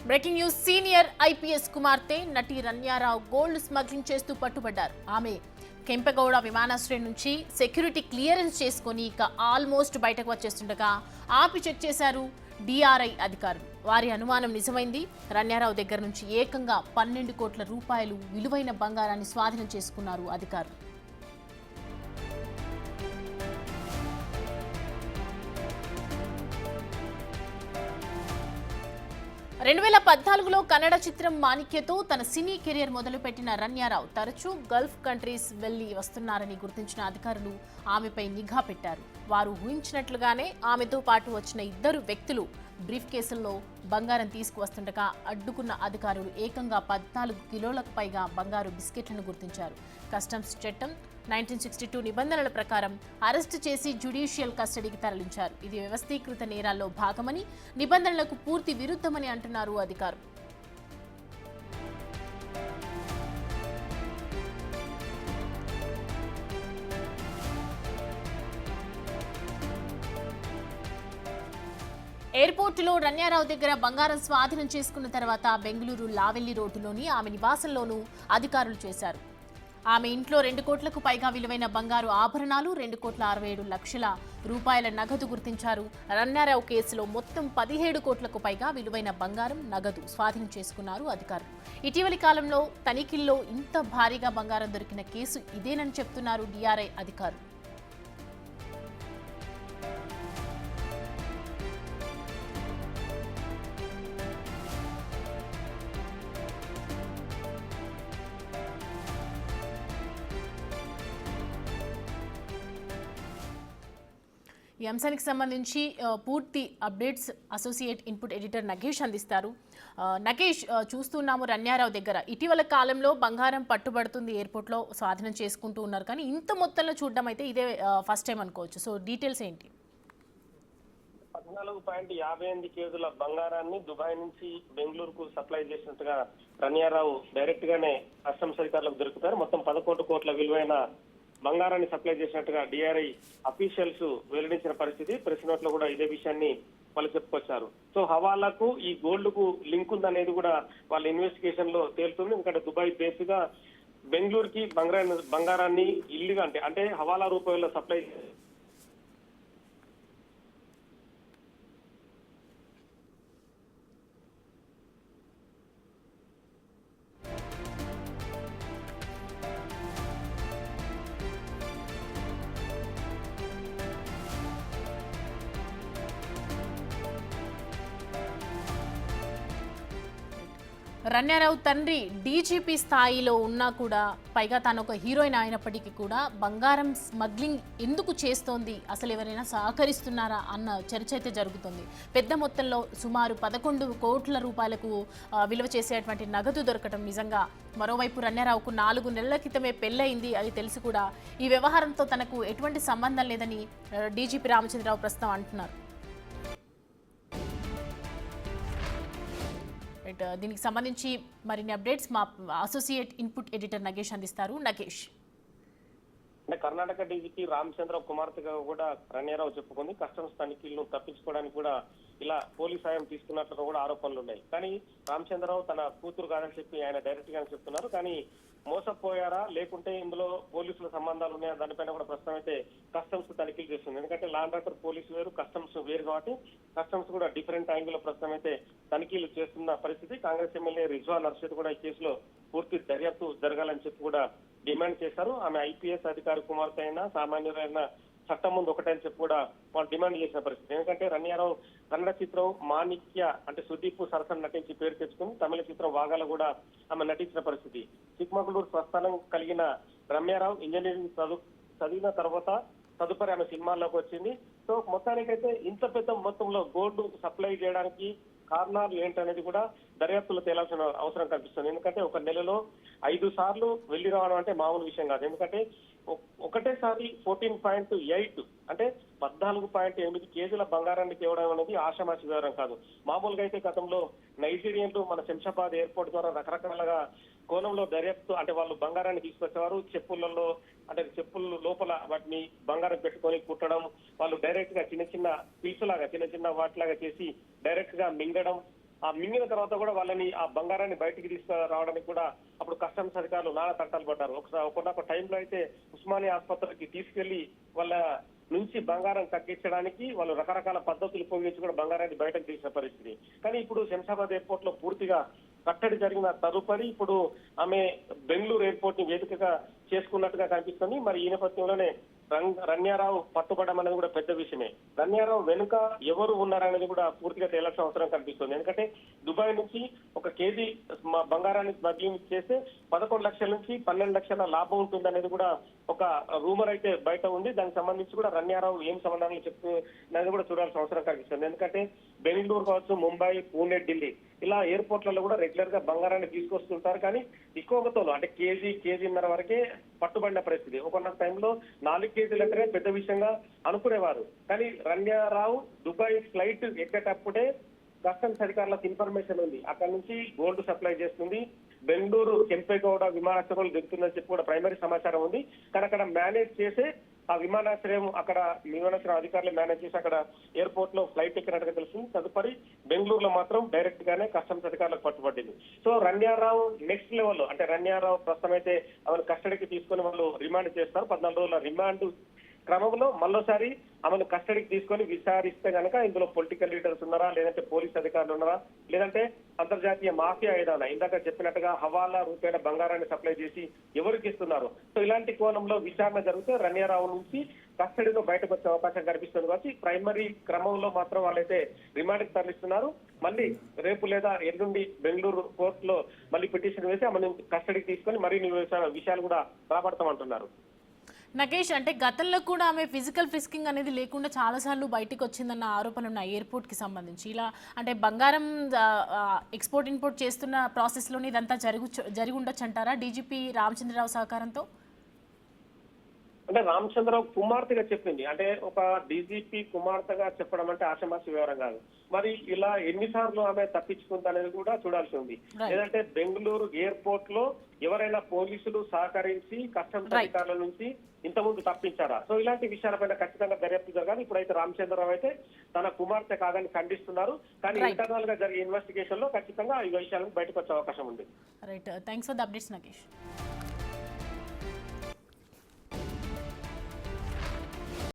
Breaking news senior IPS కుమార్తె నటి Ranya Rao gold smuggling చేస్తూ పట్టుబడ్డారు. ఆమె కెంపెగౌడ విమానాశ్రయం నుంచి సెక్యూరిటీ క్లియరెన్స్ చేసుకుని ఇక ఆల్మోస్ట్ బయటకు వచ్చేస్తుండగా ఆపి చెక్ చేశారు డిఆర్ఐ అధికారులు. వారి అనుమానం నిజమైంది. రన్యారావు దగ్గర నుంచి ఏకంగా 12 కోట్ల రూపాయలు విలువైన బంగారాన్ని స్వాధీనం చేసుకున్నారు అధికారులు. 2014లో కన్నడ చిత్రం మాణిక్యతో తన సినీ కెరీర్ మొదలుపెట్టిన రన్యారావు తరచూ గల్ఫ్ కంట్రీస్ వెళ్లి వస్తున్నారని గుర్తించిన అధికారులు ఆమెపై నిఘా పెట్టారు. వారు ఊహించినట్లుగానే ఆమెతో పాటు వచ్చిన 2 వ్యక్తులు బ్రీఫ్ కేసుల్లో బంగారం తీసుకువస్తుండగా అడ్డుకున్న అధికారులు ఏకంగా 14 కిలోలకు పైగా బంగారు బిస్కెట్లను గుర్తించారు. కస్టమ్స్ చట్టం 1962 నిబంధనల ప్రకారం అరెస్టు చేసి జ్యుడిషియల్ కస్టడీకి తరలించారు. ఇది వ్యవస్థీకృత నేరాల్లో భాగమని, నిబంధనలకు పూర్తి విరుద్ధమని అంటున్నారు అధికారులు. ఎయిర్పోర్టులో రన్యారావు దగ్గర బంగారం స్వాధీనం చేసుకున్న తర్వాత బెంగళూరు లావెల్లి రోడ్డులోని ఆమె నివాసంలోనూ అధికారులు చేశారు. ఆమె ఇంట్లో 2 కోట్లకు పైగా విలువైన బంగారు ఆభరణాలు, 2,67,00,000 రూపాయల నగదు గుర్తించారు. రన్యారావు కేసులో మొత్తం 17 కోట్లకు పైగా విలువైన బంగారం, నగదు స్వాధీనం చేసుకున్నారు అధికారులు. ఇటీవలి కాలంలో తనిఖీల్లో ఇంత భారీగా బంగారం దొరికిన కేసు ఇదేనని చెప్తున్నారు డిఆర్ఐ అధికారులు. ఈ అంశానికి సంబంధించి పూర్తి updates associate input editor Nagesh అందిస్తారు. నగేష్, చూస్తున్నాము రన్యారావు దగ్గర ఇటీవల కాలంలో బంగారం పట్టుబడుతుంది, ఎయిర్పోర్ట్లో స్వాధీనం చేసుకుంటూ ఉన్నారు. కానీ ఇంత మొత్తంలో చూడడం అయితే ఇదే ఫస్ట్ టైం అనుకోవచ్చు. సో డీటెయిల్స్ ఏంటి? 14.58 కేజీల బంగారాన్ని దుబాయ్ నుంచి బెంగళూరుకు సప్లై చేసినట్టుగా రన్యారావు డైరెక్ట్ గానే కస్టమ్స్ అధికారులకు దొరుకుతారు. మొత్తం 11 కోట్ల విలువైన బంగారాన్ని సప్లై చేసినట్టుగా డిఆర్ఐ అఫీషియల్స్ వెల్లడించిన పరిస్థితి. ప్రెస్ నోట్ లో కూడా ఇదే విషయాన్ని వాళ్ళు చెప్పుకొచ్చారు. సో హవాలాకు ఈ గోల్డ్ కు లింక్ ఉందనేది కూడా వాళ్ళ ఇన్వెస్టిగేషన్ లో తేలుతుంది. ఎందుకంటే దుబాయ్ బేస్ గా బెంగళూరుకి బంగారాన్ని ఇల్లుగా అంటే హవాలా రూపాయల్లో సప్లై రన్యారావు తండ్రి డీజీపీ స్థాయిలో ఉన్నా కూడా, పైగా తాను ఒక హీరోయిన్ అయినప్పటికీ కూడా బంగారం స్మగ్లింగ్ ఎందుకు చేస్తోంది, అసలు ఎవరైనా సహకరిస్తున్నారా అన్న చర్చ అయితే జరుగుతుంది. పెద్ద మొత్తంలో సుమారు 11 కోట్ల రూపాయలకు విలువ చేసేటువంటి నగదు దొరకడం నిజంగా. మరోవైపు రన్యారావుకు 4 నెలల క్రితమే పెళ్ళయింది, అది తెలిసి కూడా ఈ వ్యవహారంతో తనకు ఎటువంటి సంబంధం లేదని డీజీపీ రామచంద్రరావు ప్రస్తుతం అంటున్నారు. దీనికి సంబంధించి మరిన్ని అప్డేట్స్ మా అసోసియేట్ ఇన్పుట్ ఎడిటర్ నగేష్ అందిస్తారు. నగేష్, అంటే కర్ణాటక డీజీపీ రామచంద్రరావు కుమార్తెగా కూడా రన్యారావు చెప్పుకుంది. కస్టమ్స్ తనిఖీలను తప్పించుకోవడానికి కూడా ఇలా పోలీస్ సాయం తీసుకున్నట్లు కూడా ఆరోపణలు ఉన్నాయి. కానీ రామచంద్రరావు తన కూతురు కాదని చెప్పి ఆయన డైరెక్ట్ గా చెప్తున్నారు. కానీ మోసపోయారా లేకుంటే ఇందులో పోలీసుల సంబంధాలు ఉన్నాయా దానిపైన కూడా ప్రస్తుతం అయితే కస్టమ్స్ తనిఖీలు చేస్తుంది. ఎందుకంటే లాండ్ ఆర్డర్ పోలీసు వేరు, కస్టమ్స్ వేరు కాబట్టి కస్టమ్స్ కూడా డిఫరెంట్ యాంగిల్ లో ప్రస్తుతం అయితే తనిఖీలు చేస్తున్న పరిస్థితి. కాంగ్రెస్ ఎమ్మెల్యే రిజ్వాన్ అర్షద్ కూడా ఈ కేసులో పూర్తి దర్యాప్తు జరగాలని చెప్పి కూడా డిమాండ్ చేశారు. ఆమె ఐపీఎస్ అధికారి కుమార్తె అయినా సామాన్యులైన చట్టం ముందు ఒకటని చెప్పి కూడా వాళ్ళు డిమాండ్ చేసిన పరిస్థితి. ఎందుకంటే రన్యారావు కన్నడ చిత్రం మాణిక్య అంటే సుదీప్ సరసన నటించి పేరు తెచ్చుకుని తమిళ చిత్రం వాగాలో కూడా ఆమె నటించిన పరిస్థితి. చిక్మగళూరు స్వస్థానం కలిగిన రమ్యారావు ఇంజనీరింగ్ చదివిన తర్వాత తదుపరి ఆమె సినిమాల్లోకి వచ్చింది. సో మొత్తానికైతే ఇంత పెద్ద మొత్తంలో గోల్డ్ సప్లై చేయడానికి కారణాలు ఏంటనేది కూడా దర్యాప్తులో తేలాల్సిన అవసరం కనిపిస్తుంది. ఎందుకంటే ఒక నెలలో 5 సార్లు వెళ్లి రావడం అంటే మామూలు విషయం కాదు. ఎందుకంటే ఒకటేసారి 14.8 అంటే 14.8 కేజీల బంగారాన్ని తేవడం అనేది ఆషామాషి వివరం కాదు. మామూలుగా అయితే గతంలో నైజీరియన్లు మన శంషాబాద్ ఎయిర్పోర్ట్ ద్వారా రకరకాలుగా కోణంలో దర్యాప్తు అంటే వాళ్ళు బంగారాన్ని తీసుకొచ్చేవారు. చెప్పులలో అంటే చెప్పుల లోపల వాటిని బంగారం పెట్టుకొని కుట్టడం, వాళ్ళు డైరెక్ట్ గా చిన్న చిన్న పీసులాగా చిన్న చిన్న వాటిలాగా చేసి డైరెక్ట్ గా మింగడం, ఆ మింగిన తర్వాత కూడా వాళ్ళని ఆ బంగారాన్ని బయటికి తీసుకురావడానికి కూడా అప్పుడు కస్టమ్స్ అధికారులు నానా తంటాలు పడ్డారు. ఒక టైంలో అయితే ఉస్మానియా ఆసుపత్రికి తీసుకెళ్లి వాళ్ళ నుంచి బంగారం కక్కించడానికి వాళ్ళు రకరకాల పద్ధతులు ఉపయోగించి కూడా బంగారాన్ని బయటకు తీసిన పరిస్థితి. కానీ ఇప్పుడు శంషాబాద్ ఎయిర్పోర్ట్ లో పూర్తిగా కట్టడి జరిగిన తదుపరి ఇప్పుడు ఆమె బెంగళూరు ఎయిర్పోర్ట్ ని వేదికగా చేసుకున్నట్టుగా కనిపిస్తుంది. మరి ఈ నేపథ్యంలోనే రన్యారావు పట్టుబడడం అనేది కూడా పెద్ద విషయమే. రన్యారావు వెనుక ఎవరు ఉన్నారనేది కూడా పూర్తిగా తేలాల్సిన అవసరం కనిపిస్తుంది. ఎందుకంటే దుబాయ్ నుంచి ఒక కేజీ బంగారాన్ని స్మగ్లింగ్ చేస్తే 11 లక్షల నుంచి 12 లక్షల లాభం ఉంటుంది అనేది కూడా ఒక రూమర్ అయితే బయట ఉంది. దానికి సంబంధించి కూడా రన్యారావు ఏం సమాధానాలు చెప్తున్నది కూడా చూడాల్సిన అవసరం కనిపిస్తుంది. ఎందుకంటే బెంగళూరు కావచ్చు, ముంబై, పూణే, ఢిల్లీ ఇలా ఎయిర్పోర్ట్లలో కూడా రెగ్యులర్ గా బంగారాన్ని తీసుకొస్తుంటారు. కానీ ఎక్కువ మొత్తంలో అంటే కేజీన్నర వరకే పట్టుబడిన పరిస్థితి. ఒక టైంలో 4 కేజీలు అంటే పెద్ద విషయంగా అనుకునేవారు. కానీ రన్యారావు దుబాయ్ ఫ్లైట్ ఎక్కేటప్పుడే కస్టమ్స్ అధికారులకు ఇన్ఫర్మేషన్ ఉంది. అక్కడ నుంచి గోల్డ్ సప్లై చేస్తుంది, బెంగళూరు కెంపేగౌడ విమానాశ్రయంలో దిగుతుందని చెప్పి కూడా ప్రైమరీ సమాచారం ఉంది. కానీ అక్కడ మేనేజ్ చేసే ఆ విమానాశ్రయం అధికారులు మేనేజ్ చేసి అక్కడ ఎయిర్పోర్ట్ లో ఫ్లైట్ ఎక్కినట్టుగా తెలుస్తుంది. తదుపరి బెంగళూరులో మాత్రం డైరెక్ట్ గానే కస్టమ్స్ అధికారులకు పట్టుబడింది. సో రన్యారావు నెక్స్ట్ లెవెల్లో అంటే రన్యారావు ప్రస్తుతం అయితే ఆమెను కస్టడీకి తీసుకొని వాళ్ళు రిమాండ్ చేస్తారు. 14 రోజుల రిమాండ్ క్రమంలో మరోసారి ఆమెను కస్టడీకి తీసుకొని విచారిస్తే గనక ఇందులో పొలిటికల్ లీడర్స్ ఉన్నారా, లేదంటే పోలీస్ అధికారులు ఉన్నారా, లేదంటే అంతర్జాతీయ మాఫియా ఏదైనా ఇందాక చెప్పినట్టుగా హవాలా రూపాయల బంగారాన్ని సప్లై చేసి ఎవరికి ఇస్తున్నారు. సో ఇలాంటి కోణంలో విచారణ జరిగితే రన్యారావు నుంచి కస్టడీలో బయటకు వచ్చే అవకాశం కనిపిస్తుంది. కాబట్టి ప్రైమరీ క్రమంలో మాత్రం వాళ్ళైతే రిమాండ్కి తరలిస్తున్నారు. మళ్ళీ రేపు లేదా ఎల్లుండి బెంగళూరు కోర్టు లో మళ్ళీ పిటిషన్ వేసి ఆమెను కస్టడీకి తీసుకొని మరిన్ని విషయాలు కూడా రాబడతామంటున్నారు. నగేష్, అంటే గతంలో కూడా ఆమె ఫిజికల్ ఫిస్కింగ్ అనేది లేకుండా చాలాసార్లు బయటికి వచ్చిందన్న ఆరోపణలు ఉన్నాయి ఎయిర్పోర్ట్కి సంబంధించి. ఇలా అంటే బంగారం ఎక్స్పోర్ట్ ఇంపోర్ట్ చేస్తున్న ప్రాసెస్లోనే ఇదంతా జరిగి ఉండొచ్చు అంటారా డీజీపీ రామచంద్రరావు సహకారంతో? అంటే రామచంద్రరావు కుమార్తెగా చెప్పింది. అంటే ఒక డీజీపీ కుమార్తెగా చెప్పడం అంటే ఆషమాషి వివరం కాదు. మరి ఇలా ఎన్నిసార్లు ఆమె తప్పించుకుంది అనేది కూడా చూడాల్సి ఉంది. లేదంటే బెంగళూరు ఎయిర్పోర్ట్ లో ఎవరైనా పోలీసులు సహకరించి కస్టమ్స్ అధికారుల నుంచి ఇంతకుముందు తప్పించారా? సో ఇలాంటి విషయాలపైన ఖచ్చితంగా దర్యాప్తు జరగాలి. ఇప్పుడైతే రామచంద్రరావు అయితే తన కుమార్తె కాదని ఖండిస్తున్నారు. కానీ ఇంటర్నల్ గా జరిగే ఇన్వెస్టిగేషన్ లో ఖచ్చితంగా ఈ విషయాలకు బయటకు వచ్చే అవకాశం ఉంది. Right, thanks for the updates Nagesh.